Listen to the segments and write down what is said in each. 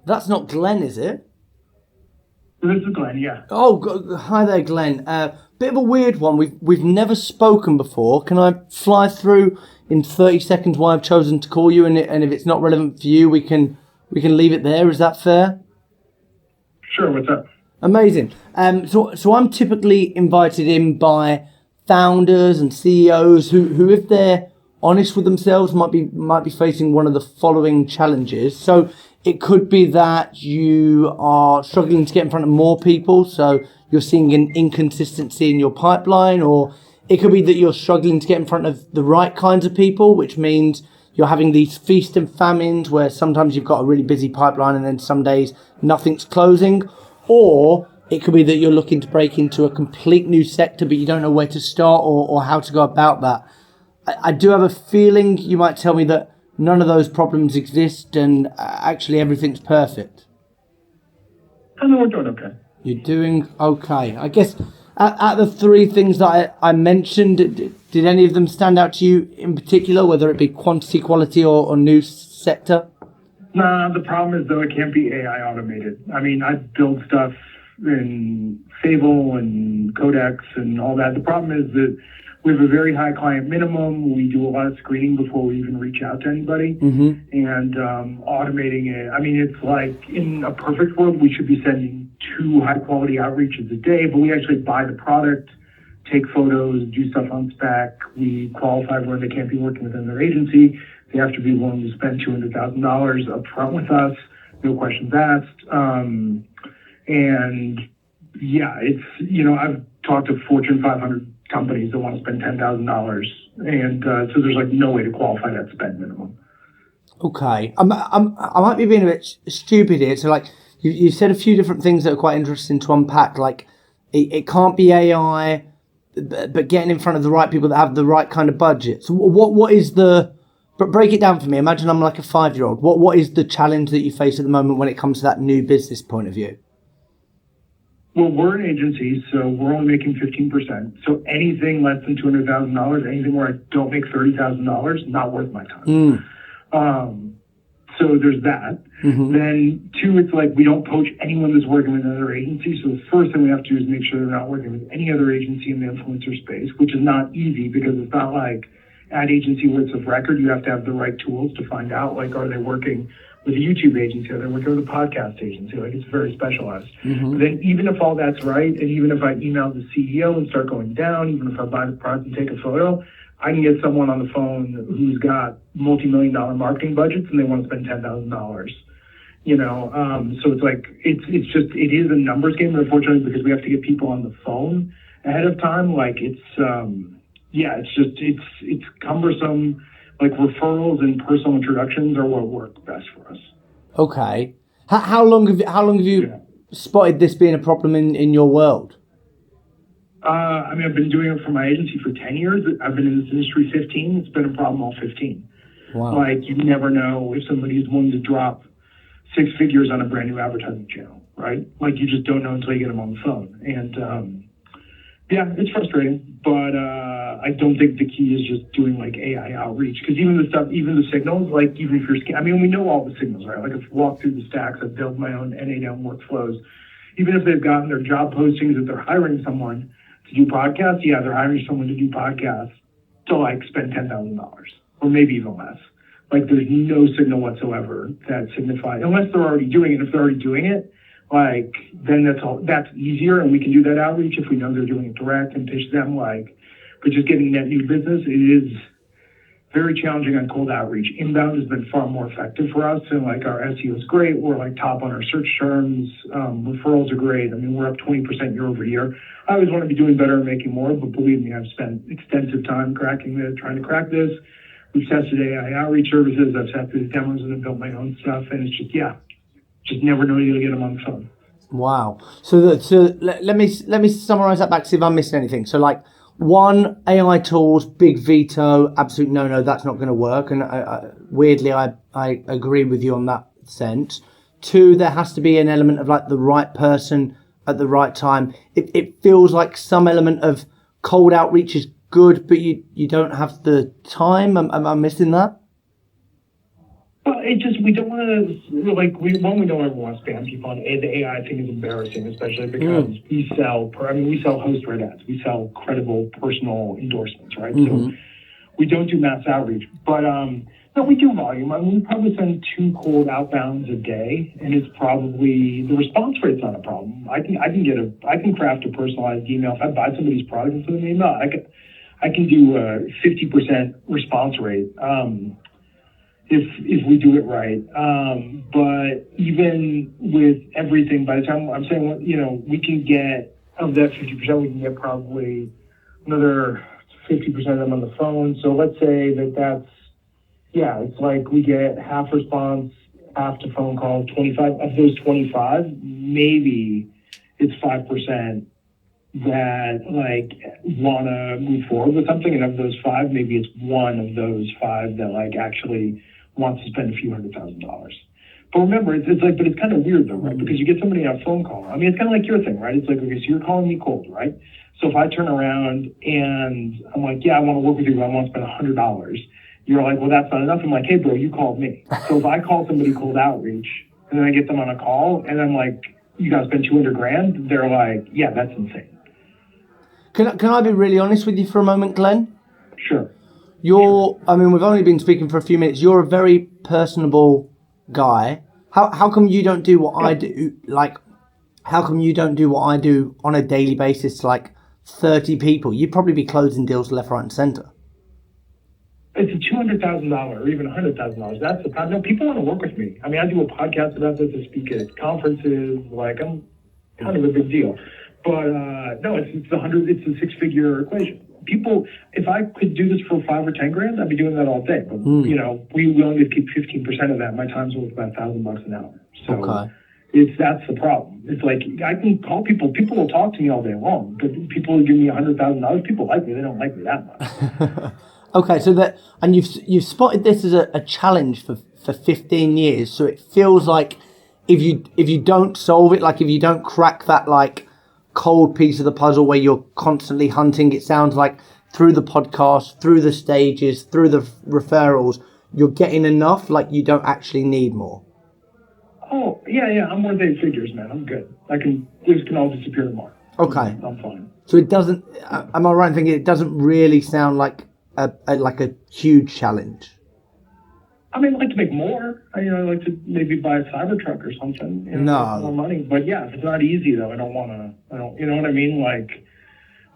That's not Glenn, is it? This is Glenn, yeah. Oh, hi there, Glenn. Bit of a weird one. We've never spoken before. Can I fly through in 30 seconds why I've chosen to call you? And if it's not relevant for you, we can leave it there. Is that fair? Sure, what's up? Amazing. So I'm typically invited in by founders and CEOs who, if they're honest with themselves, might be facing one of the following challenges. So it could be that you are struggling to get in front of more people, so you're seeing an inconsistency in your pipeline, or it could be that you're struggling to get in front of the right kinds of people, which means you're having these feast and famines where sometimes you've got a really busy pipeline and then some days nothing's closing. Or it could be that you're looking to break into a complete new sector, but you don't know where to start or how to go about that. I do have a feeling you might tell me that none of those problems exist and actually everything's perfect. I know we're doing okay. You're doing okay. I guess out of the three things that I mentioned, did any of them stand out to you in particular, whether it be quantity, quality, or new sector? Nah, the problem is, though, it can't be AI automated. I mean, I build stuff in Fable and Codex and all that. The problem is that we have a very high client minimum. We do a lot of screening before we even reach out to anybody. Mm-hmm. And automating it, I mean, it's like in a perfect world, we should be sending 2 high-quality outreaches a day, but we actually buy the product, take photos, do stuff on spec. We qualify where they can't be working within their agency. They have to be willing to spend $200,000 up front with us, no questions asked. And yeah, it's, I've talked to Fortune 500 companies that want to spend $10,000. And so there's like no way to qualify that spend minimum. Okay. I might be being a bit stupid here. So like you said a few different things that are quite interesting to unpack. Like it can't be AI, but getting in front of the right people that have the right kind of budget. So what is but break it down for me. Imagine I'm like a 5-year-old. What is the challenge that you face at the moment when it comes to that new business point of view? Well, we're an agency, so we're only making 15%. So anything less than $200,000, anything where I don't make $30,000, not worth my time. So there's that. Mm-hmm. Then 2, it's like we don't poach anyone that's working with another agency. So the first thing we have to do is make sure they're not working with any other agency in the influencer space, which is not easy because it's not like ad agency where it's of record. You have to have the right tools to find out, like, are they working with a YouTube agency? Are they working with a podcast agency? Like, it's very specialized. Mm-hmm. But then even if all that's right, and even if I email the CEO and start going down, even if I buy the product and take a photo, I can get someone on the phone who's got multi-million-dollar marketing budgets and they want to spend $10,000. So it's like, it is a numbers game, but unfortunately, because we have to get people on the phone ahead of time, like it's cumbersome. Like referrals and personal introductions are what work best for us. Okay. How long have you spotted this being a problem in your world? I've been doing it for my agency for 10 years. I've been in this industry 15. It's been a problem all 15. Wow. Like, you never know if somebody's willing to drop 6 figures on a brand new advertising channel, right? Like, you just don't know until you get them on the phone. And, it's frustrating, but I don't think the key is just doing like AI outreach, because even the signals, like even if we know all the signals, right? Like I've walked through the stacks, I've built my own NAM workflows. Even if they've gotten their job postings that they're hiring someone to do podcasts, they're hiring someone to do podcasts to like spend $10,000 or maybe even less. Like there's no signal whatsoever that signifies, unless they're already doing it. If they're already doing it, like then that's easier, and we can do that outreach if we know they're doing it direct and pitch them. But just getting that new business, it is very challenging on cold outreach. Inbound has been far more effective for us, and like our SEO is great. We're like top on our search terms. Referrals are great. I mean, we're up 20% year over year. I always want to be doing better and making more, but believe me, I've spent extensive time trying to crack this. We've tested AI outreach services. I've sat through the demos and I've built my own stuff, and it's just never know you're gonna get them on the phone. Wow. So let me summarize that back, see if I'm missing anything. So like, 1, AI tools, big veto, absolute no, that's not going to work. And weirdly, I agree with you on that sense. 2, there has to be an element of like the right person at the right time. It feels like some element of cold outreach is good, but you don't have the time. Am I missing that? Well, it just, we don't want to, like, we don't ever want to spam people on the AI thing is embarrassing, especially because we sell, we sell host rate ads. We sell credible personal endorsements, right? So we don't do mass outreach, but, no, we do volume. I mean, we probably send 2 cold outbounds a day, and it's probably, the response rate's not a problem. I can craft a personalized email. If I buy somebody's product and send them an email, I can do a 50% response rate. If we do it right. But even with everything, by the time I'm saying, we can get, of that 50%, we can get probably another 50% of them on the phone. So let's say that's, it's like we get half response, half to phone call, 25. Of those 25, maybe it's 5% that like want to move forward with something. And of those 5, maybe it's one of those 5 that like actually wants to spend a few $100,000. But remember, it's like, but it's kind of weird though, right? Because you get somebody on a phone call. I mean, it's kind of like your thing, right? It's like, okay, so you're calling me cold, right? So if I turn around and I'm like, yeah, I want to work with you, but I want to spend $100. You're like, well, that's not enough. I'm like, hey, bro, you called me. So if I call somebody cold outreach and then I get them on a call and I'm like, you got to spend $200,000, they're like, yeah, that's insane. Can I be really honest with you for a moment, Glenn? Sure. I mean, we've only been speaking for a few minutes. You're a very personable guy. How come you don't do what I do? Like, how come you don't do what I do on a daily basis to like 30 people? You'd probably be closing deals left, right, and center. It's a $200,000 or even $100,000. That's the problem. No, people want to work with me. I mean, I do a podcast about this. I speak at conferences. Like, I'm kind of a big deal. But no, it's a 6-figure equation. People, if I could do this for $5 or $10,000, I'd be doing that all day. But we only keep 15% of that. My time's worth about $1,000 an hour. So that's the problem. It's like I can call people. People will talk to me all day long. But people who give me $100,000, people like me. They don't like me that much. Okay, so and you've spotted this as a challenge for 15 years. So it feels like if you don't solve it, like if you don't crack that like cold piece of the puzzle where you're constantly hunting, it sounds like through the podcast, through the stages, through the referrals, you're getting enough. Like you don't actually need more. Oh yeah, I'm worth 8 figures, man. I'm good. This can all disappear tomorrow. Okay, I'm fine. So it doesn't. Am I right in thinking it doesn't really sound like a huge challenge? I mean, I'd like to make more. I'd like to maybe buy a Cybertruck or something. No. More money. But yeah, if it's not easy though, you know what I mean?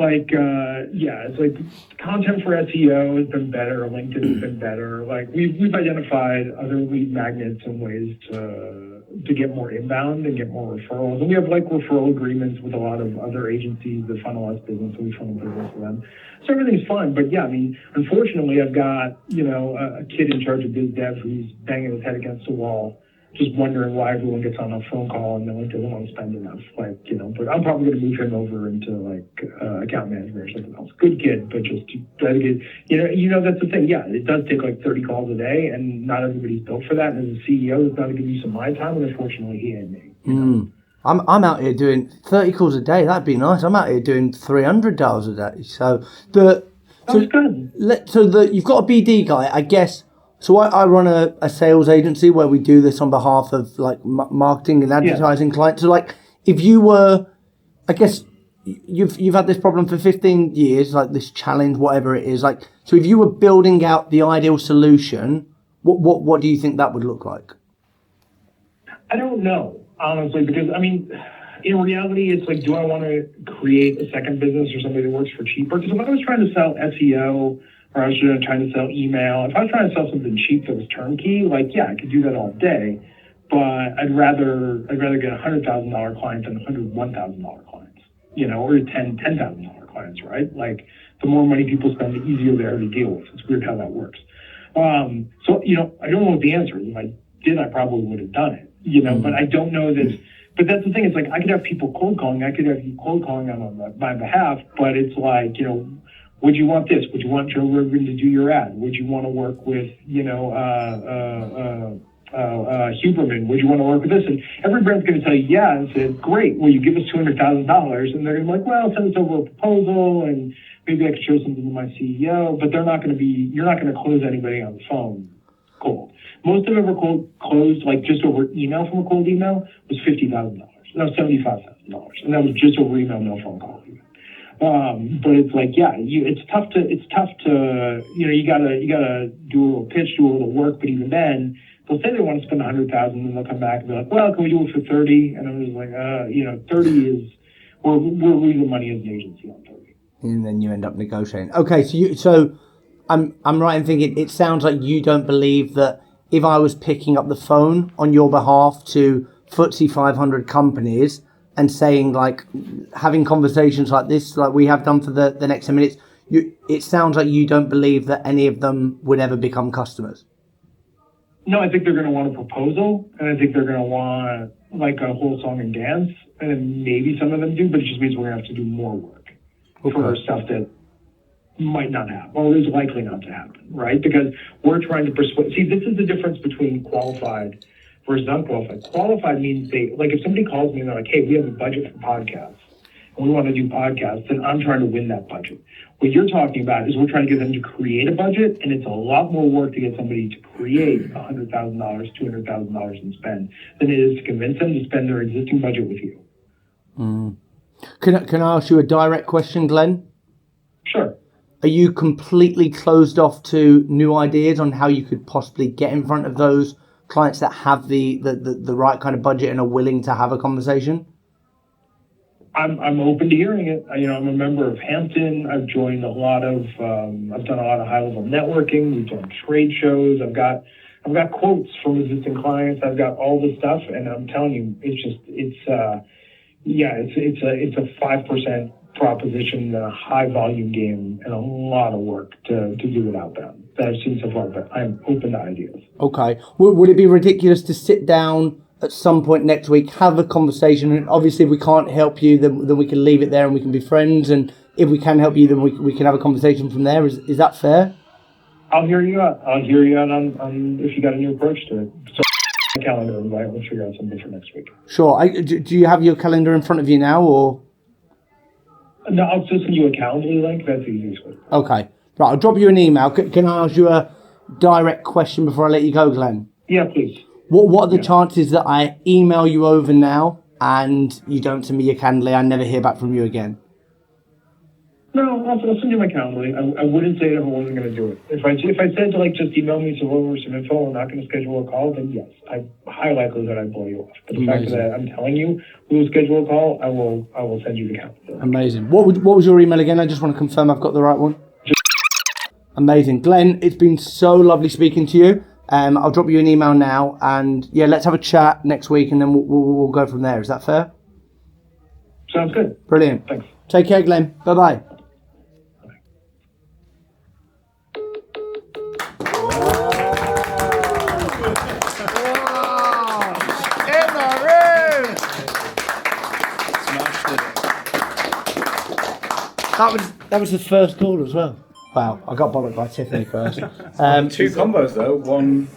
It's like content for SEO has been better. LinkedIn has been better. Like we've identified other lead magnets and ways to get more inbound and get more referrals. And we have like referral agreements with a lot of other agencies that funnel us business, and we funnel business for them. So everything's fine. But yeah, I mean, unfortunately, I've got, a kid in charge of biz dev who's banging his head against the wall, just wondering why everyone gets on a phone call and no one doesn't want to spend enough. But I'm probably going to move him over into account management or something else. Good kid, but just try to get, that's the thing. Yeah, it does take like 30 calls a day, and not everybody's built for that. And as a CEO, it's got to give you some of my time, and unfortunately, he ain't me. I'm out here doing 30 calls a day. That'd be nice. I'm out here doing 300 dials a day. So you've got a BD guy, I guess. So I run a sales agency where we do this on behalf of like marketing and advertising clients. So like if you were, I guess you've had this problem for 15 years, like this challenge, whatever it is. Like, so if you were building out the ideal solution, what do you think that would look like? I don't know, honestly, because I mean, in reality, it's like, do I want to create a second business or somebody that works for cheaper? Because if I was trying to sell SEO, or I was trying to sell email, if I was trying to sell something cheap that was turnkey, I could do that all day. But I'd rather get $100,000 clients than $101,000 clients, or $10,000 clients, right? Like the more money people spend, the easier they are to deal with. It's weird how that works. So I don't know what the answer is. If I did, I probably would have done it, but I don't know this. But that's the thing. It's like I could have people cold calling. I could have you cold calling on my behalf, but it's like, would you want this? Would you want Joe Rogan to do your ad? Would you want to work with, Huberman? Would you want to work with this? And every brand's going to tell you, yeah, and say, great. Will you give us $200,000? And they're going to be like, well, send us over a proposal, and maybe I could show something to my CEO. But you're not going to close anybody on the phone cold. Most I've ever closed, like just over email from a cold email, was $50,000. No, $75,000, and that was just over email, no phone call. But it's like, yeah, it's tough to, you gotta do a little pitch, do a little work, but even then, they'll say they want to spend 100,000, and they'll come back and be like, well, can we do it for 30? And I'm just like, 30 is, we're losing money as an agency on 30. And then you end up negotiating. Okay, so I'm right in thinking it sounds like you don't believe that if I was picking up the phone on your behalf to FTSE 500 companies and saying, like, having conversations like this, like we have done for the next 10 minutes, it sounds like you don't believe that any of them would ever become customers. No, I think they're going to want a proposal, and I think they're going to want like a whole song and dance, and maybe some of them do, but it just means we're going to have to do more work for stuff that might not happen, or is likely not to happen, right? Because we're trying to persuade. See, this is the difference between qualified versus unqualified. Qualified means like if somebody calls me and they're like, hey, we have a budget for podcasts, and we want to do podcasts, then I'm trying to win that budget. What you're talking about is we're trying to get them to create a budget, and it's a lot more work to get somebody to create $100,000, $200,000 and spend than it is to convince them to spend their existing budget with you. Mm. Can I ask you a direct question, Glenn? Sure. Are you completely closed off to new ideas on how you could possibly get in front of those clients that have the right kind of budget and are willing to have a conversation? I'm open to hearing it. I'm a member of Hampton. I've joined a lot of, I've done a lot of high level networking. We've done trade shows. I've got quotes from existing clients. I've got all this stuff, and I'm telling you, it's a 5% proposition, a high volume game, and a lot of work to do it outbound that I've seen so far, but I'm open to ideas. Okay. Would it be ridiculous to sit down at some point next week, have a conversation, and obviously if we can't help you, then we can leave it there and we can be friends, and if we can help you, then we can have a conversation from there. Is that fair? I'll hear you out. on if you got a new approach to it. So my calendar invite, we'll figure out something for next week. Sure. Do you have your calendar in front of you now, or? No, I'll just send you a Calendly link. That's the easiest way. Okay. Right, I'll drop you an email. Can I ask you a direct question before I let you go, Glenn? Yeah, please. What are the chances that I email you over now and you don't send me your Calendly, I never hear back from you again? No, I'll send you my Calendly. I wouldn't say that I wasn't going to do it. If I said to just email me some info, I'm not going to schedule a call, then yes, high likely that I'd blow you off. But the fact that I'm telling you we'll schedule a call, I will send you the Calendly. Amazing. What was your email again? I just want to confirm I've got the right one. Amazing. Glenn, it's been so lovely speaking to you. I'll drop you an email now, and yeah, let's have a chat next week, and then we'll go from there. Is that fair? Sounds good. Brilliant. Thanks. Take care, Glenn. Bye-bye. That was the first call as well. Wow, I got bollocked by Tiffany first. 2 combos though. One